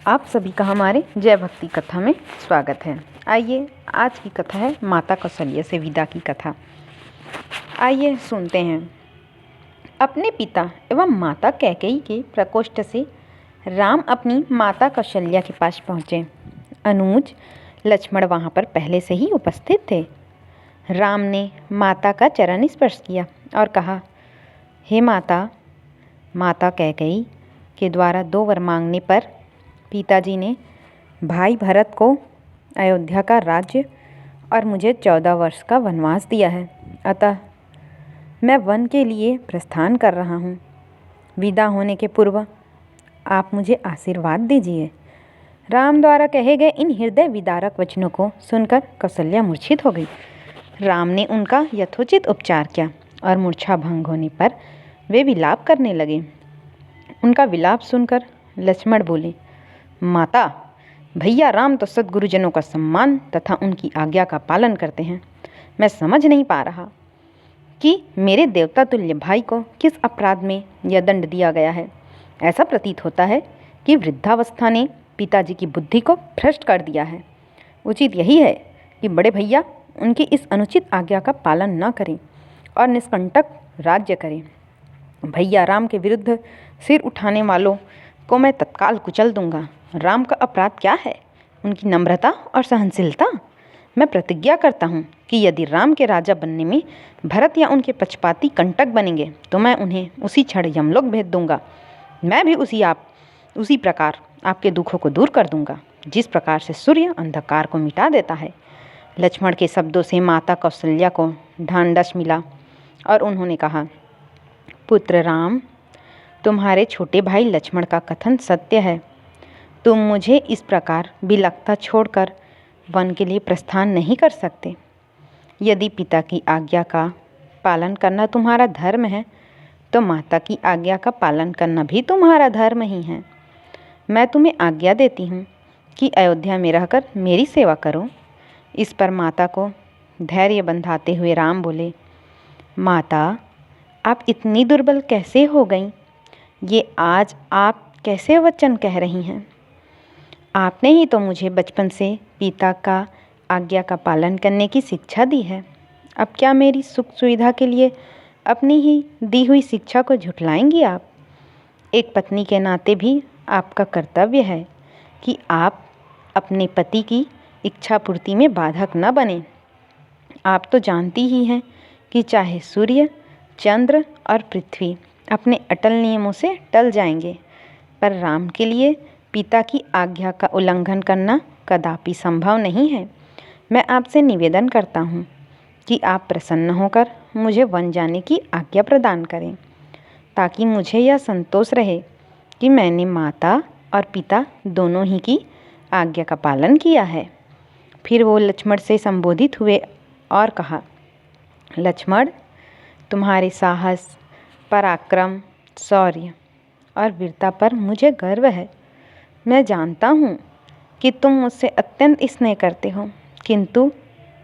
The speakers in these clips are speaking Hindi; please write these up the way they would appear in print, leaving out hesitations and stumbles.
आप सभी का हमारे जय भक्ति कथा में स्वागत है। आइए आज की कथा है माता कौशल्या से विदा की कथा। आइए सुनते हैं। अपने पिता एवं माता कैकेयी के प्रकोष्ठ से राम अपनी माता कौशल्या के पास पहुँचे। अनुज लक्ष्मण वहाँ पर पहले से ही उपस्थित थे। राम ने माता का चरण स्पर्श किया और कहा, हे माता। माता कैकेयी के द्वारा 2 वर मांगने पर पिताजी ने भाई भरत को अयोध्या का राज्य और मुझे 14 वर्ष का वनवास दिया है। अतः मैं वन के लिए प्रस्थान कर रहा हूँ। विदा होने के पूर्व आप मुझे आशीर्वाद दीजिए। राम द्वारा कहे गए इन हृदय विदारक वचनों को सुनकर कौशल्या मूर्छित हो गई। राम ने उनका यथोचित उपचार किया और मूर्छा भंग होने पर वे विलाप करने लगे। उनका विलाप सुनकर लक्ष्मण बोले, माता, भैया राम तो सद्गुरुजनों का सम्मान तथा उनकी आज्ञा का पालन करते हैं। मैं समझ नहीं पा रहा कि मेरे देवता तुल्य भाई को किस अपराध में यह दंड दिया गया है। ऐसा प्रतीत होता है कि वृद्धावस्था ने पिताजी की बुद्धि को भ्रष्ट कर दिया है। उचित यही है कि बड़े भैया उनकी इस अनुचित आज्ञा का पालन न करें और निष्कंटक राज्य करें। भैया राम के विरुद्ध सिर उठाने वालों को मैं तत्काल कुचल दूंगा। राम का अपराध क्या है? उनकी नम्रता और सहनशीलता। मैं प्रतिज्ञा करता हूँ कि यदि राम के राजा बनने में भरत या उनके पक्षपाती कंटक बनेंगे तो मैं उन्हें उसी क्षण यमलोक भेज दूंगा। मैं भी उसी प्रकार आपके दुखों को दूर कर दूंगा, जिस प्रकार से सूर्य अंधकार को मिटा देता है। लक्ष्मण के शब्दों से माता कौशल्या को ढांढस मिला और उन्होंने कहा, पुत्र राम, तुम्हारे छोटे भाई लक्ष्मण का कथन सत्य है। तुम मुझे इस प्रकार बिलखता छोड़कर वन के लिए प्रस्थान नहीं कर सकते। यदि पिता की आज्ञा का पालन करना तुम्हारा धर्म है तो माता की आज्ञा का पालन करना भी तुम्हारा धर्म ही है। मैं तुम्हें आज्ञा देती हूँ कि अयोध्या में रहकर मेरी सेवा करो। इस पर माता को धैर्य बंधाते हुए राम बोले, माता, आप इतनी दुर्बल कैसे हो गईं? ये आज आप कैसे वचन कह रही हैं? आपने ही तो मुझे बचपन से पिता का आज्ञा का पालन करने की शिक्षा दी है। अब क्या मेरी सुख सुविधा के लिए अपनी ही दी हुई शिक्षा को झुठलाएंगी आप? एक पत्नी के नाते भी आपका कर्तव्य है कि आप अपने पति की इच्छा पूर्ति में बाधक न बने। आप तो जानती ही हैं कि चाहे सूर्य, चंद्र और पृथ्वी अपने अटल नियमों से टल जाएंगे, पर राम के लिए पिता की आज्ञा का उल्लंघन करना कदापि संभव नहीं है। मैं आपसे निवेदन करता हूँ कि आप प्रसन्न होकर मुझे वन जाने की आज्ञा प्रदान करें, ताकि मुझे यह संतोष रहे कि मैंने माता और पिता दोनों ही की आज्ञा का पालन किया है। फिर वो लक्ष्मण से संबोधित हुए और कहा, लक्ष्मण, तुम्हारे साहस, पराक्रम, शौर्य और वीरता पर मुझे गर्व है। मैं जानता हूँ कि तुम मुझसे अत्यंत स्नेह करते हो, किंतु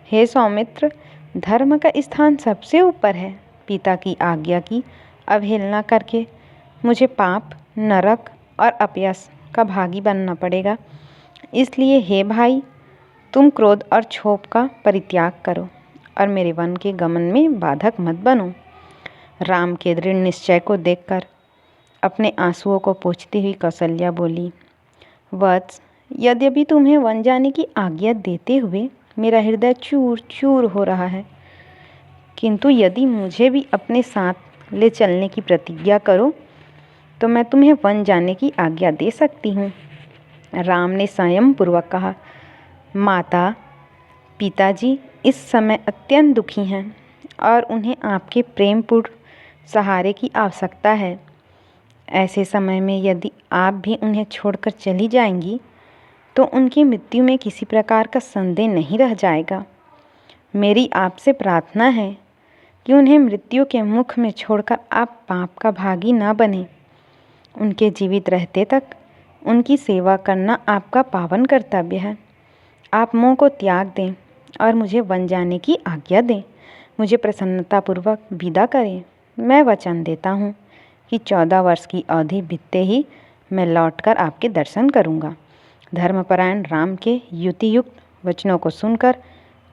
हे सौमित्र, धर्म का स्थान सबसे ऊपर है। पिता की आज्ञा की अवहेलना करके मुझे पाप, नरक और अपयश का भागी बनना पड़ेगा। इसलिए हे भाई, तुम क्रोध और क्षोभ का परित्याग करो और मेरे वन के गमन में बाधक मत बनो। राम के दृढ़ निश्चय को देखकर अपने आंसुओं को पोंछती हुई कौशल्या बोली, वत्स, यद्यपि तुम्हें वन जाने की आज्ञा देते हुए मेरा हृदय चूर चूर हो रहा है, किंतु यदि मुझे भी अपने साथ ले चलने की प्रतिज्ञा करो तो मैं तुम्हें वन जाने की आज्ञा दे सकती हूँ। राम ने संयम पूर्वक कहा, माता, पिताजी इस समय अत्यंत दुखी हैं और उन्हें आपके प्रेमपूर्ण सहारे की आवश्यकता है। ऐसे समय में यदि आप भी उन्हें छोड़कर चली जाएंगी तो उनकी मृत्यु में किसी प्रकार का संदेह नहीं रह जाएगा। मेरी आपसे प्रार्थना है कि उन्हें मृत्यु के मुख में छोड़कर आप पाप का भागी न बने। उनके जीवित रहते तक उनकी सेवा करना आपका पावन कर्तव्य है। आप मोह को त्याग दें और मुझे वन जाने की आज्ञा दें। मुझे प्रसन्नतापूर्वक विदा करें। मैं वचन देता हूँ कि 14 वर्ष की अवधि बीतते ही मैं लौटकर आपके दर्शन करूँगा धर्मपरायण राम के युक्तियुक्त वचनों को सुनकर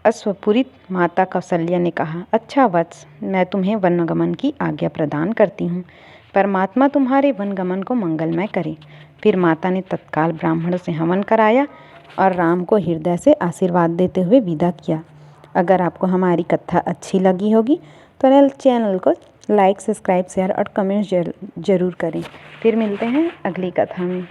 अश्वपूरित माता कौशल्या ने कहा, अच्छा वत्स, मैं तुम्हें वनगमन की आज्ञा प्रदान करती हूँ। परमात्मा तुम्हारे वनगमन को मंगलमय करे। फिर माता ने तत्काल ब्राह्मणों से हवन कराया और राम को हृदय से आशीर्वाद देते हुए विदा किया। अगर आपको हमारी कथा अच्छी लगी होगी तो चैनल को लाइक, सब्सक्राइब, शेयर और कमेंट जरूर करें। फिर मिलते हैं अगली कथा में।